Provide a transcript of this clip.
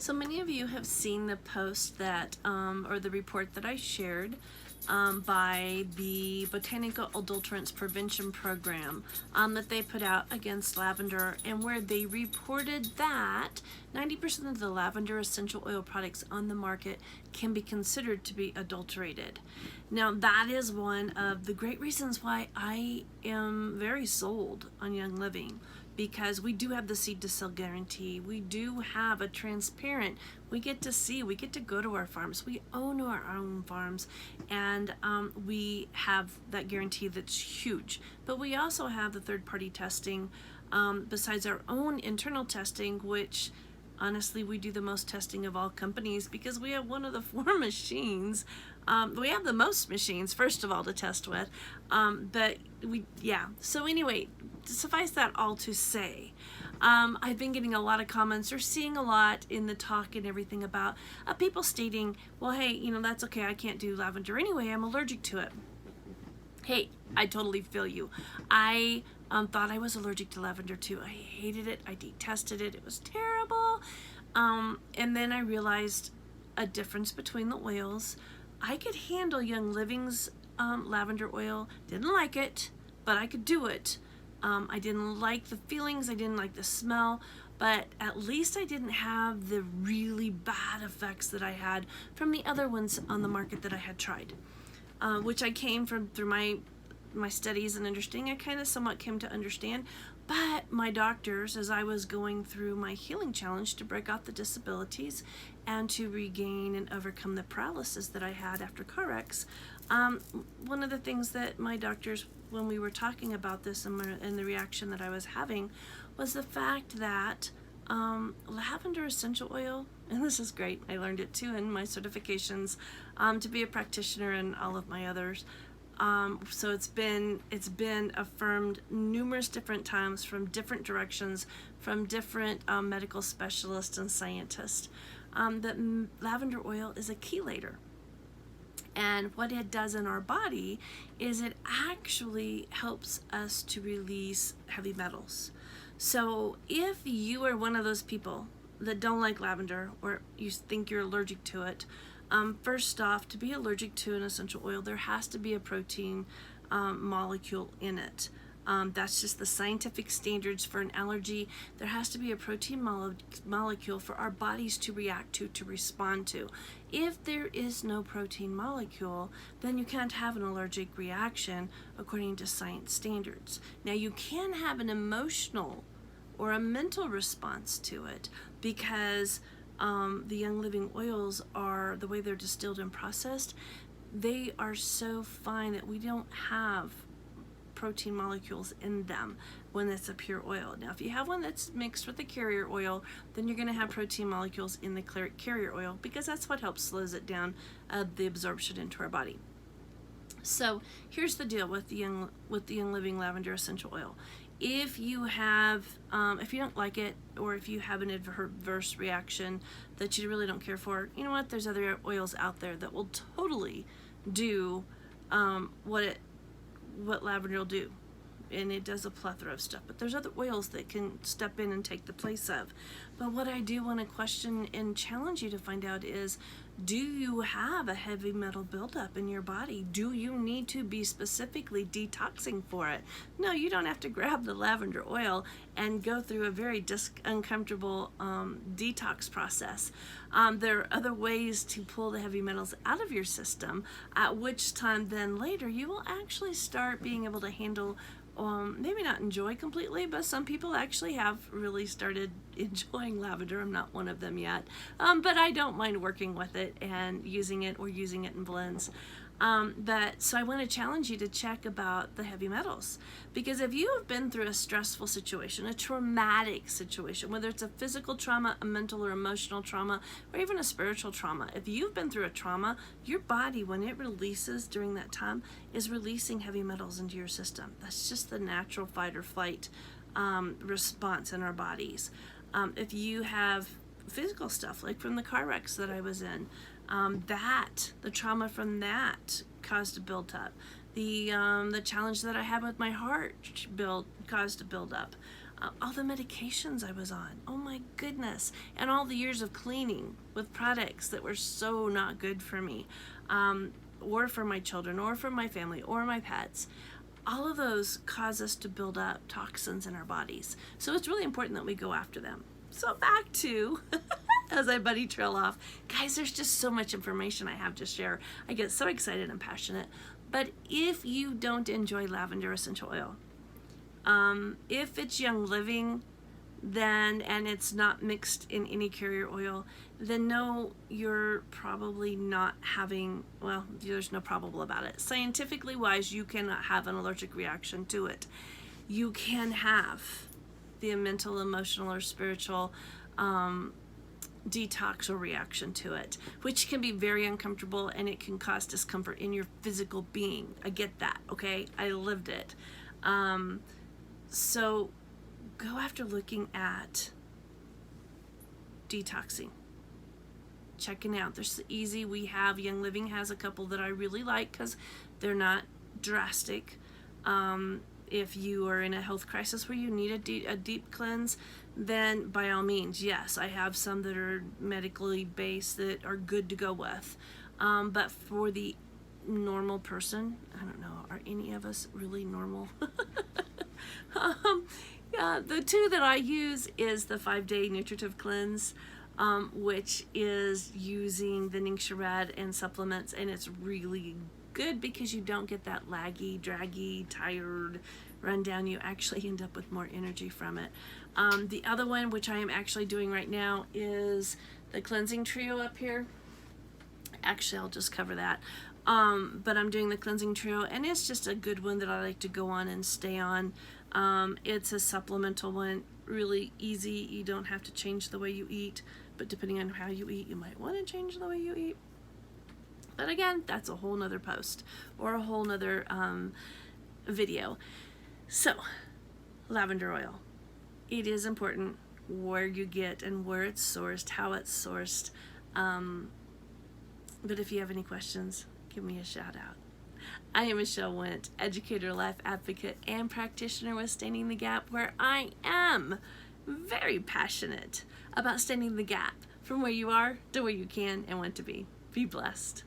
So many of you have seen the post that, or the report that I shared by the Botanical Adulterants Prevention Program that they put out against lavender, and where they reported that 90% of the lavender essential oil products on the market can be considered to be adulterated. Now, that is one of the great reasons why I am very sold on Young Living, because we do have the seed to sale guarantee. We do have a transparent, we get to go to our farms. We own our own farms, and we have that guarantee that's huge. But we also have the third-party testing besides our own internal testing, which honestly, we do the most testing of all companies because we have one of the 4 machines. We have the most machines, first of all, to test with. So anyway, suffice that all to say, I've been getting a lot of comments, or seeing a lot in the talk and everything about people stating, well, hey, that's okay, I can't do lavender anyway, I'm allergic to it. Hey, I totally feel you. I thought I was allergic to lavender too. I hated it. I detested it. It was terrible. And then I realized a difference between the oils. I could handle Young Living's lavender oil. Didn't like it, but I could do it. I didn't like the feelings. I didn't like the smell. But at least I didn't have the really bad effects that I had from the other ones on the market that I had tried. Which I came from through my studies and understanding. I kind of somewhat came to understand. But my doctors, as I was going through my healing challenge to break out the disabilities and to regain and overcome the paralysis that I had after car wrecks, one of the things that my doctors, when we were talking about this and the reaction that I was having, was the fact that lavender essential oil, and this is great, I learned it too in my certifications to be a practitioner and all of my others. So it's been affirmed numerous different times from different directions, from different medical specialists and scientists, that lavender oil is a chelator. And what it does in our body is it actually helps us to release heavy metals. So if you are one of those people that don't like lavender, or you think you're allergic to it, first off, to be allergic to an essential oil, there has to be a protein molecule in it. That's just the scientific standards for an allergy. There has to be a protein molecule for our bodies to react to respond to. If there is no protein molecule, then you can't have an allergic reaction according to science standards. Now, you can have an emotional or a mental response to it, because the Young Living oils are, the way they're distilled and processed, they are so fine that we don't have protein molecules in them when it's a pure oil. Now, if you have one that's mixed with the carrier oil, then you're going to have protein molecules in the carrier oil, because that's what helps slows it down, the absorption into our body. So here's the deal with the Young Living Lavender Essential Oil. If you have, if you don't like it, or if you have an adverse reaction that you really don't care for, you know what? There's other oils out there that will totally do what lavender will do, and it does a plethora of stuff. But there's other oils that can step in and take the place of. But what I do want to question and challenge you to find out is, do you have a heavy metal buildup in your body? Do you need to be specifically detoxing for it? No, you don't have to grab the lavender oil and go through a very uncomfortable detox process. There are other ways to pull the heavy metals out of your system, at which time then later you will actually start being able to handle, maybe not enjoy completely, but some people actually have really started enjoying lavender. I'm not one of them yet, but I don't mind working with it and using it, or using it in blends. So I want to challenge you to check about the heavy metals, because if you have been through a stressful situation, a traumatic situation, whether it's a physical trauma, a mental or emotional trauma, or even a spiritual trauma, if you've been through a trauma, your body, when it releases during that time, is releasing heavy metals into your system. That's just the natural fight or flight response in our bodies. If you have physical stuff, like from the car wrecks that I was in, the trauma from that caused a build up. The challenge that I had with my heart caused a build up. all the medications I was on. Oh my goodness. And all the years of cleaning with products that were so not good for me, or for my children, or for my family, or my pets. All of those cause us to build up toxins in our bodies. So it's really important that we go after them. So back to, as I buddy trail off, guys, there's just so much information I have to share. I get so excited and passionate. But if you don't enjoy lavender essential oil, if it's Young Living, then, and it's not mixed in any carrier oil, then no, you're probably not having, well, there's no probable about it. Scientifically wise, you cannot have an allergic reaction to it. You can have the mental, emotional, or spiritual detox or reaction to it, which can be very uncomfortable, and it can cause discomfort in your physical being. I get that, okay? I lived it. So go after looking at detoxing, checking out. There's easy. We have Young Living has a couple that I really like because they're not drastic. If you are in a health crisis where you need a deep cleanse, then by all means, yes, I have some that are medically based that are good to go with. But for the normal person, I don't know, are any of us really normal? Yeah, the two that I use is the 5-day nutritive cleanse, which is using the Ningxia Red and supplements, and it's really good because you don't get that laggy, draggy, tired run down. You actually end up with more energy from it. The other one, which I am actually doing right now, is the cleansing trio up here. Actually, I'll just cover that. But I'm doing the cleansing trio, and it's just a good one that I like to go on and stay on. It's a supplemental one, really easy. You don't have to change the way you eat, but depending on how you eat, you might want to change the way you eat. But again, that's a whole nother post or a whole nother video. So, lavender oil. It is important where you get and where it's sourced, how it's sourced. But if you have any questions, give me a shout out. I am Michelle Wendt, educator, life advocate, and practitioner with Standing the Gap, where I am very passionate about standing the gap from where you are to where you can and want to be. Be blessed.